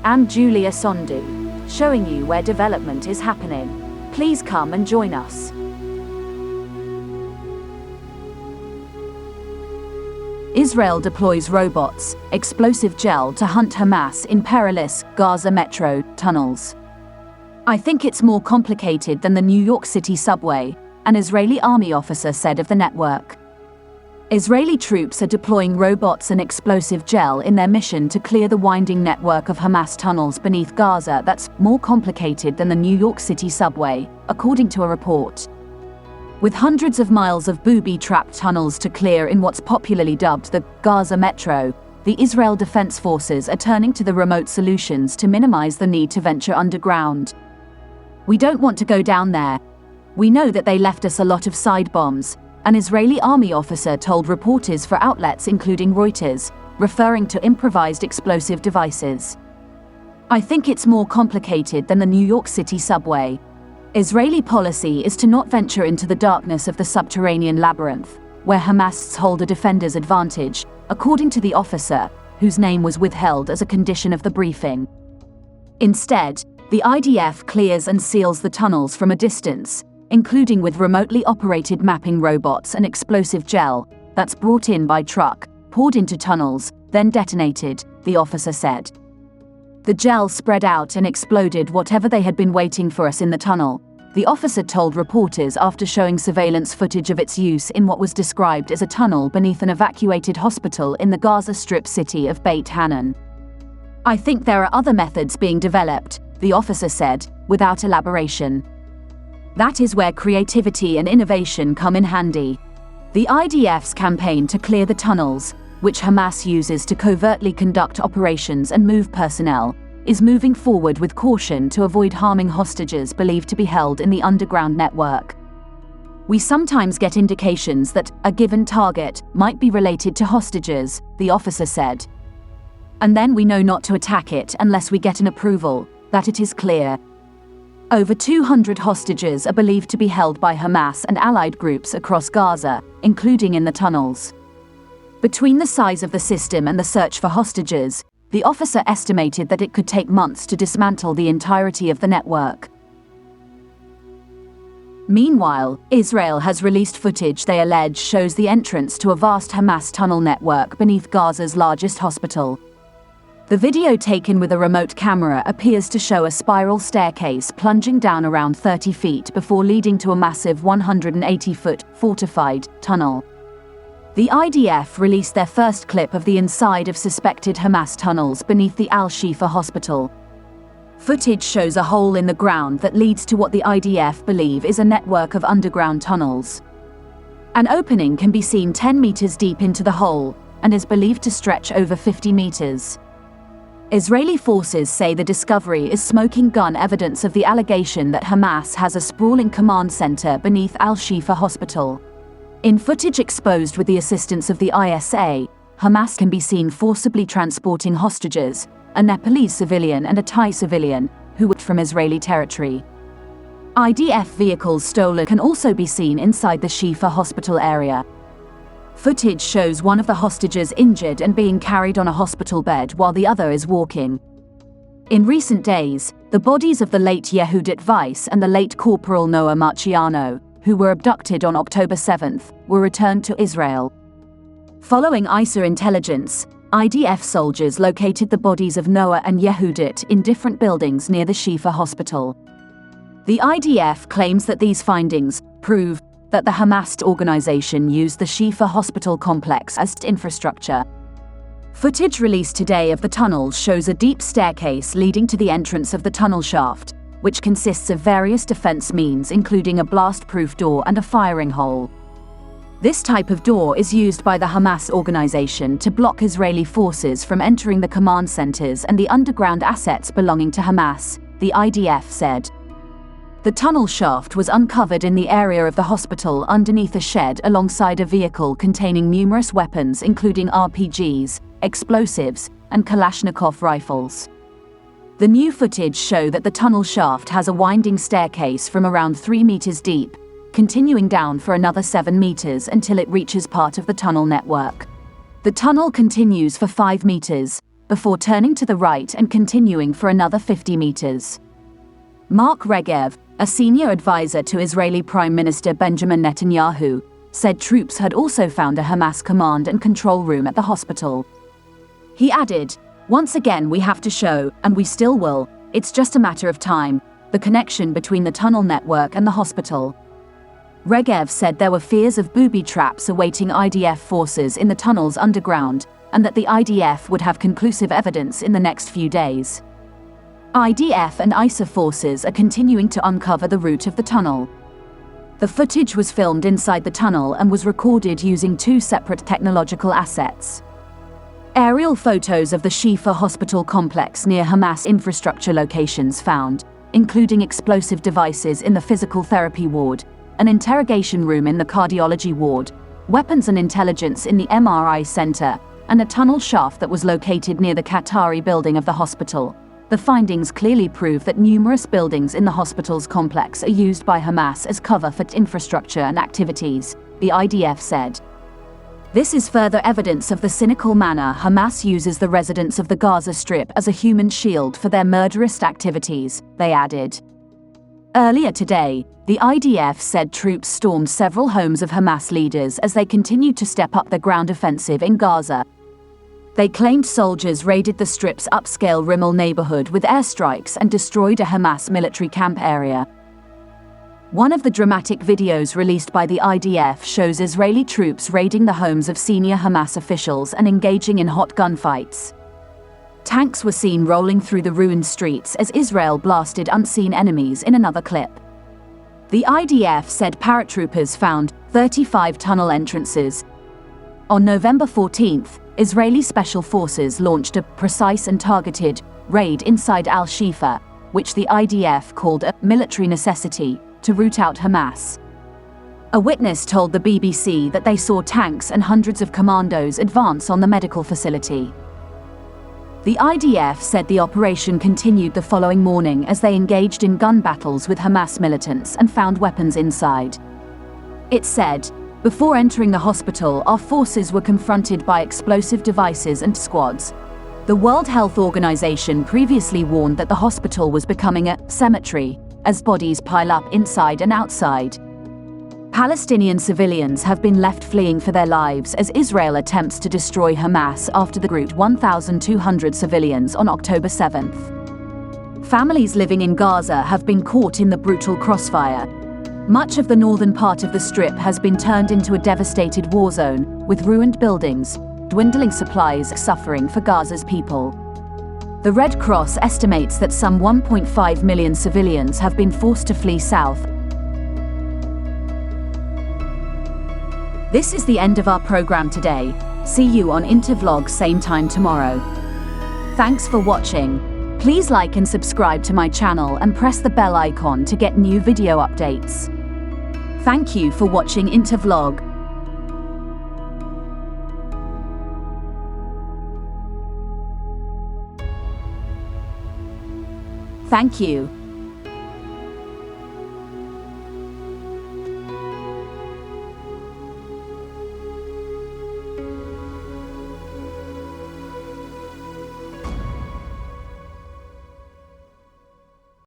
and Julia Sondu, showing you where development is happening. Please come and join us. Israel deploys robots, explosive gel to hunt Hamas in perilous Gaza metro tunnels. I think it's more complicated than the New York City subway, an Israeli army officer said of the network. Israeli troops are deploying robots and explosive gel in their mission to clear the winding network of Hamas tunnels beneath Gaza that's more complicated than the New York City subway, according to a report. With hundreds of miles of booby-trapped tunnels to clear in what's popularly dubbed the Gaza Metro, the Israel Defense Forces are turning to the remote solutions to minimize the need to venture underground. We don't want to go down there. We know that they left us a lot of side bombs, an Israeli army officer told reporters for outlets including Reuters, referring to improvised explosive devices. I think it's more complicated than the New York City subway. Israeli policy is to not venture into the darkness of the subterranean labyrinth, where Hamas hold a defender's advantage, according to the officer, whose name was withheld as a condition of the briefing. Instead, the IDF clears and seals the tunnels from a distance, including with remotely operated mapping robots and explosive gel that's brought in by truck, poured into tunnels, then detonated, the officer said. The gel spread out and exploded whatever they had been waiting for us in the tunnel, the officer told reporters after showing surveillance footage of its use in what was described as a tunnel beneath an evacuated hospital in the Gaza Strip city of Beit Hanun. I think there are other methods being developed, the officer said, without elaboration. That is where creativity and innovation come in handy. The IDF's campaign to clear the tunnels, which Hamas uses to covertly conduct operations and move personnel, is moving forward with caution to avoid harming hostages believed to be held in the underground network. We sometimes get indications that a given target might be related to hostages, the officer said. And then we know not to attack it unless we get an approval, that it is clear. Over 200 hostages are believed to be held by Hamas and allied groups across Gaza, including in the tunnels. Between the size of the system and the search for hostages, the officer estimated that it could take months to dismantle the entirety of the network. Meanwhile, Israel has released footage they allege shows the entrance to a vast Hamas tunnel network beneath Gaza's largest hospital. The video taken with a remote camera appears to show a spiral staircase plunging down around 30 feet before leading to a massive 180-foot fortified tunnel. The IDF released their first clip of the inside of suspected Hamas tunnels beneath the al-Shifa hospital. Footage shows a hole in the ground that leads to what the IDF believe is a network of underground tunnels. An opening can be seen 10 meters deep into the hole and is believed to stretch over 50 meters. Israeli forces say the discovery is smoking gun evidence of the allegation that Hamas has a sprawling command center beneath al-Shifa hospital. In footage exposed with the assistance of the ISA, Hamas can be seen forcibly transporting hostages, a Nepalese civilian and a Thai civilian, who were from Israeli territory. IDF vehicles stolen can also be seen inside the Shifa hospital area. Footage shows one of the hostages injured and being carried on a hospital bed while the other is walking. In recent days, the bodies of the late Yehudit Weiss and the late Corporal Noah Marciano, who were abducted on October 7th, were returned to Israel. Following ISA intelligence, IDF soldiers located the bodies of Noah and Yehudit in different buildings near the Shifa hospital. The IDF claims that these findings prove that the Hamas organization used the Shifa hospital complex as infrastructure. Footage released today of the tunnels shows a deep staircase leading to the entrance of the tunnel shaft, which consists of various defense means including a blast-proof door and a firing hole. This type of door is used by the Hamas organization to block Israeli forces from entering the command centers and the underground assets belonging to Hamas, the IDF said. The tunnel shaft was uncovered in the area of the hospital underneath a shed alongside a vehicle containing numerous weapons including RPGs, explosives, and Kalashnikov rifles. The new footage show that the tunnel shaft has a winding staircase from around 3 meters deep, continuing down for another 7 meters until it reaches part of the tunnel network. The tunnel continues for 5 meters, before turning to the right and continuing for another 50 meters. Mark Regev, a senior advisor to Israeli Prime Minister Benjamin Netanyahu, said troops had also found a Hamas command and control room at the hospital. He added, "Once again we have to show, and we still will, it's just a matter of time, the connection between the tunnel network and the hospital." Regev said there were fears of booby traps awaiting IDF forces in the tunnels underground, and that the IDF would have conclusive evidence in the next few days. IDF and ISAF forces are continuing to uncover the route of the tunnel. The footage was filmed inside the tunnel and was recorded using two separate technological assets. Aerial photos of the Shifa hospital complex near Hamas infrastructure locations found, including explosive devices in the physical therapy ward, an interrogation room in the cardiology ward, weapons and intelligence in the MRI center, and a tunnel shaft that was located near the Qatari building of the hospital. The findings clearly prove that numerous buildings in the hospital's complex are used by Hamas as cover for infrastructure and activities, the IDF said. This is further evidence of the cynical manner Hamas uses the residents of the Gaza Strip as a human shield for their murderous activities, they added. Earlier today, the IDF said troops stormed several homes of Hamas leaders as they continued to step up their ground offensive in Gaza. They claimed soldiers raided the Strip's upscale Rimmel neighborhood with airstrikes and destroyed a Hamas military camp area. One of the dramatic videos released by the IDF shows Israeli troops raiding the homes of senior Hamas officials and engaging in hot gunfights. Tanks were seen rolling through the ruined streets as Israel blasted unseen enemies in another clip. The IDF said paratroopers found 35 tunnel entrances. On November 14th, Israeli special forces launched a precise and targeted raid inside al-Shifa, which the IDF called a military necessity, to root out Hamas. A witness told the BBC that they saw tanks and hundreds of commandos advance on the medical facility. The IDF said the operation continued the following morning as they engaged in gun battles with Hamas militants and found weapons inside. It said, "Before entering the hospital, our forces were confronted by explosive devices and squads." The World Health Organization previously warned that the hospital was becoming a cemetery, as bodies pile up inside and outside. Palestinian civilians have been left fleeing for their lives as Israel attempts to destroy Hamas after the group 1,200 civilians on October 7th. Families living in Gaza have been caught in the brutal crossfire. Much of the northern part of the Strip has been turned into a devastated war zone, with ruined buildings, dwindling supplies, suffering for Gaza's people. The Red Cross estimates that some 1.5 million civilians have been forced to flee south. This is the end of our program today. See you on Intervlog same time tomorrow. Thanks for watching. Please like and subscribe to my channel and press the bell icon to get new video updates. Thank you for watching Intervlog. Thank you.